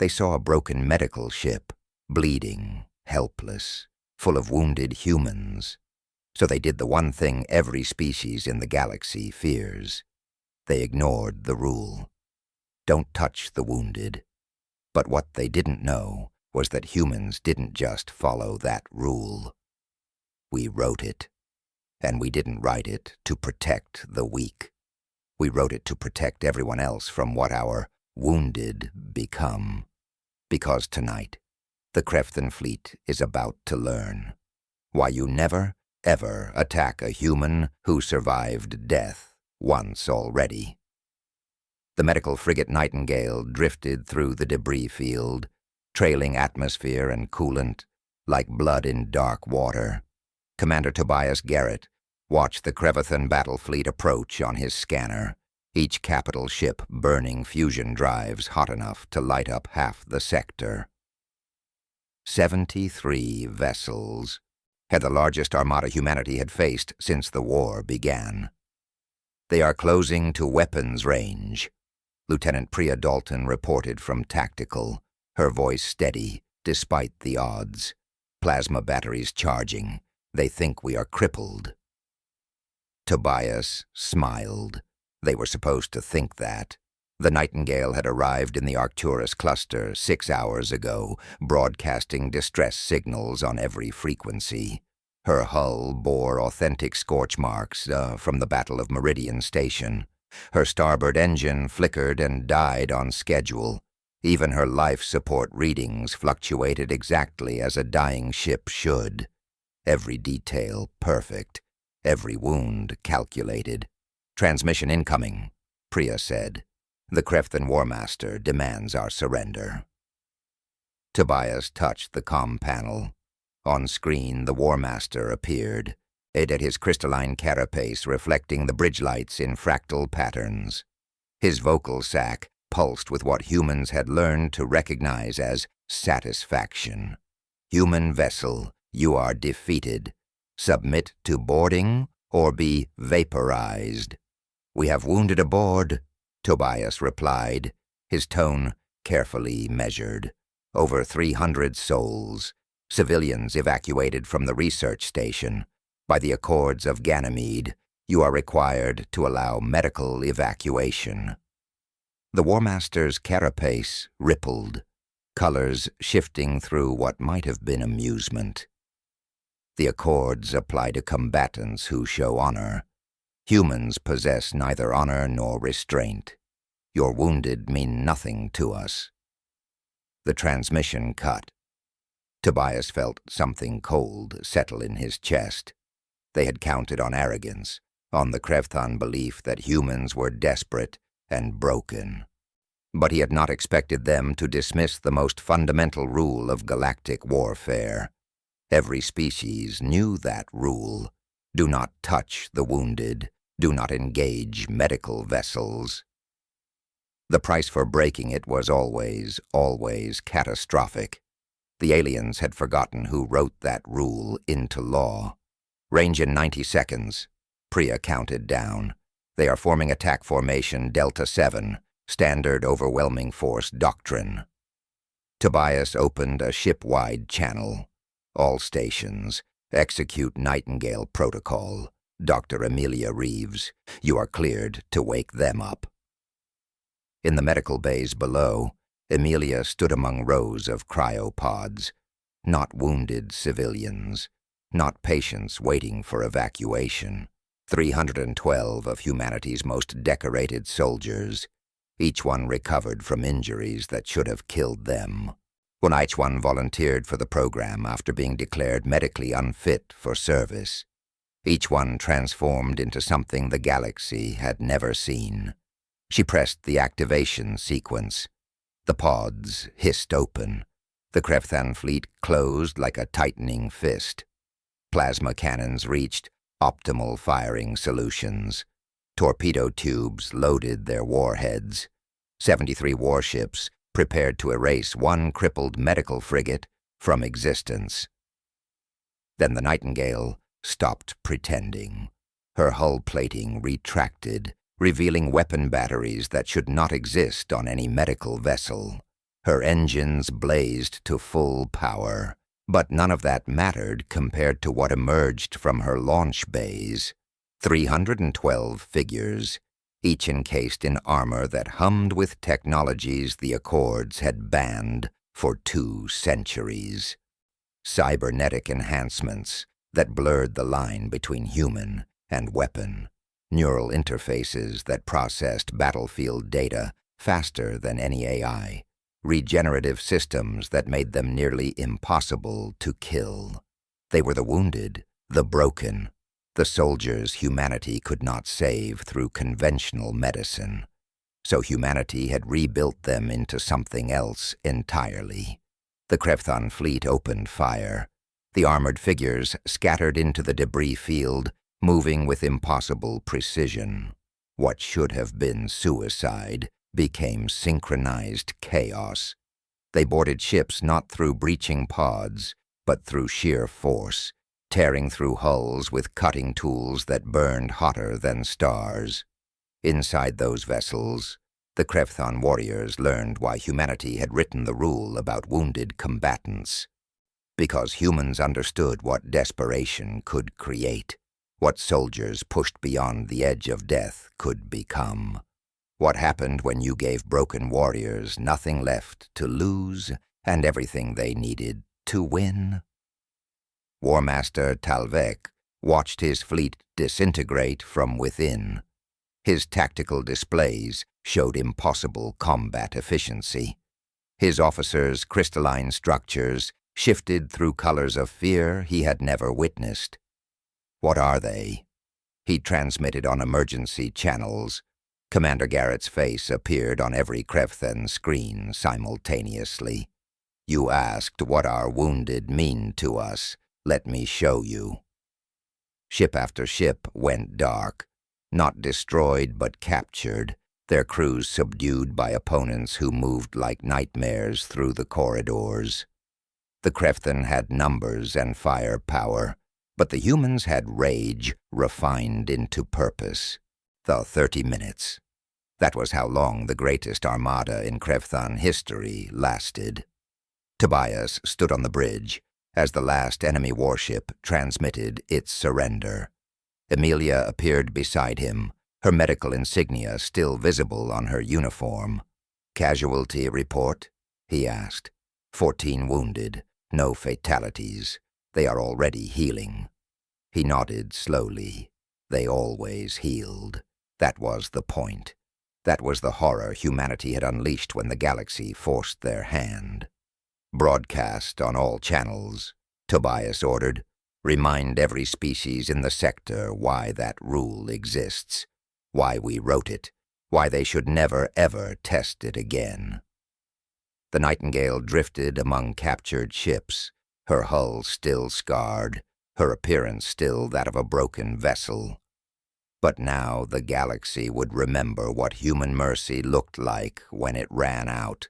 They saw a broken medical ship, bleeding, helpless, full of wounded humans. So they did the one thing every species in the galaxy fears. They ignored the rule. Don't touch the wounded. But what they didn't know was that humans didn't just follow that rule. We wrote it. And we didn't write it to protect the weak. We wrote it to protect everyone else from what our wounded become. Because tonight, the Krev'than fleet is about to learn why you never, ever attack a human who survived death once already. The medical frigate Nightingale drifted through the debris field, trailing atmosphere and coolant like blood in dark water. Commander Tobias Garrett watched the Krev'than battle fleet approach on his scanner, each capital ship burning fusion drives hot enough to light up half the sector. 73 vessels had the largest armada humanity had faced since the war began. They are closing to weapons range, Lieutenant Priya Dalton reported from Tactical, her voice steady despite the odds. Plasma batteries charging. They think we are crippled. Tobias smiled. They were supposed to think that. The Nightingale had arrived in the Arcturus cluster 6 hours ago, broadcasting distress signals on every frequency. Her hull bore authentic scorch marks from the Battle of Meridian Station. Her starboard engine flickered and died on schedule. Even her life support readings fluctuated exactly as a dying ship should. Every detail perfect. Every wound calculated. Transmission incoming, Priya said. The Krev'than War Master demands our surrender. Tobias touched the comm panel. On screen, the War Master appeared, it at his crystalline carapace reflecting the bridge lights in fractal patterns. His vocal sac pulsed with what humans had learned to recognize as satisfaction. Human vessel, you are defeated. Submit to boarding or be vaporized. We have wounded aboard, Tobias replied, his tone carefully measured. Over 300 souls, civilians evacuated from the research station. By the Accords of Ganymede, you are required to allow medical evacuation. The War Master's carapace rippled, colors shifting through what might have been amusement. The Accords apply to combatants who show honor. Humans possess neither honor nor restraint. Your wounded mean nothing to us. The transmission cut. Tobias felt something cold settle in his chest. They had counted on arrogance, on the Krev'than belief that humans were desperate and broken. But he had not expected them to dismiss the most fundamental rule of galactic warfare. Every species knew that rule. Do not touch the wounded. Do not engage medical vessels. The price for breaking it was always, always catastrophic. The aliens had forgotten who wrote that rule into law. Range in 90 seconds. Priya counted down. They are forming attack formation Delta 7, standard overwhelming force doctrine. Tobias opened a ship-wide channel. All stations, execute Nightingale protocol. Dr. Amelia Reeves, you are cleared to wake them up. In the medical bays below, Amelia stood among rows of cryopods. Not wounded civilians, not patients waiting for evacuation. 312 of humanity's most decorated soldiers, each one recovered from injuries that should have killed them. When each one volunteered for the program after being declared medically unfit for service. Each one transformed into something the galaxy had never seen. She pressed the activation sequence. The pods hissed open. The Krev'than fleet closed like a tightening fist. Plasma cannons reached optimal firing solutions. Torpedo tubes loaded their warheads. 73 warships prepared to erase one crippled medical frigate from existence. Then the Nightingale stopped pretending. Her hull plating retracted, revealing weapon batteries that should not exist on any medical vessel. Her engines blazed to full power, but none of that mattered compared to what emerged from her launch bays. 312 figures, each encased in armor that hummed with technologies the Accords had banned for 2 centuries. Cybernetic enhancements that blurred the line between human and weapon, neural interfaces that processed battlefield data faster than any AI, regenerative systems that made them nearly impossible to kill. They were the wounded, the broken, the soldiers humanity could not save through conventional medicine. So humanity had rebuilt them into something else entirely. The Krev'than fleet opened fire. The armored figures scattered into the debris field, moving with impossible precision. What should have been suicide became synchronized chaos. They boarded ships not through breaching pods, but through sheer force, tearing through hulls with cutting tools that burned hotter than stars. Inside those vessels, the Krev'than warriors learned why humanity had written the rule about wounded combatants. Because humans understood what desperation could create, what soldiers pushed beyond the edge of death could become. What happened when you gave broken warriors nothing left to lose and everything they needed to win? War Master Talvek watched his fleet disintegrate from within. His tactical displays showed impossible combat efficiency. His officers' crystalline structures shifted through colors of fear he had never witnessed. What are they? He transmitted on emergency channels. Commander Garrett's face appeared on every Krev'than screen simultaneously. You asked what our wounded mean to us. Let me show you. Ship after ship went dark, not destroyed but captured, their crews subdued by opponents who moved like nightmares through the corridors. The Krev'than had numbers and firepower, but the humans had rage refined into purpose. The 30 minutes. That was how long the greatest armada in Krev'than history lasted. Tobias stood on the bridge as the last enemy warship transmitted its surrender. Emilia appeared beside him, her medical insignia still visible on her uniform. "Casualty report?" he asked. 14 wounded, no fatalities. They are already healing. He nodded slowly. They always healed. That was the point. That was the horror humanity had unleashed when the galaxy forced their hand. "Broadcast on all channels," Tobias ordered. "Remind every species in the sector why that rule exists, why we wrote it, why they should never ever test it again." The Nightingale drifted among captured ships, her hull still scarred, her appearance still that of a broken vessel. But now the galaxy would remember what human mercy looked like when it ran out.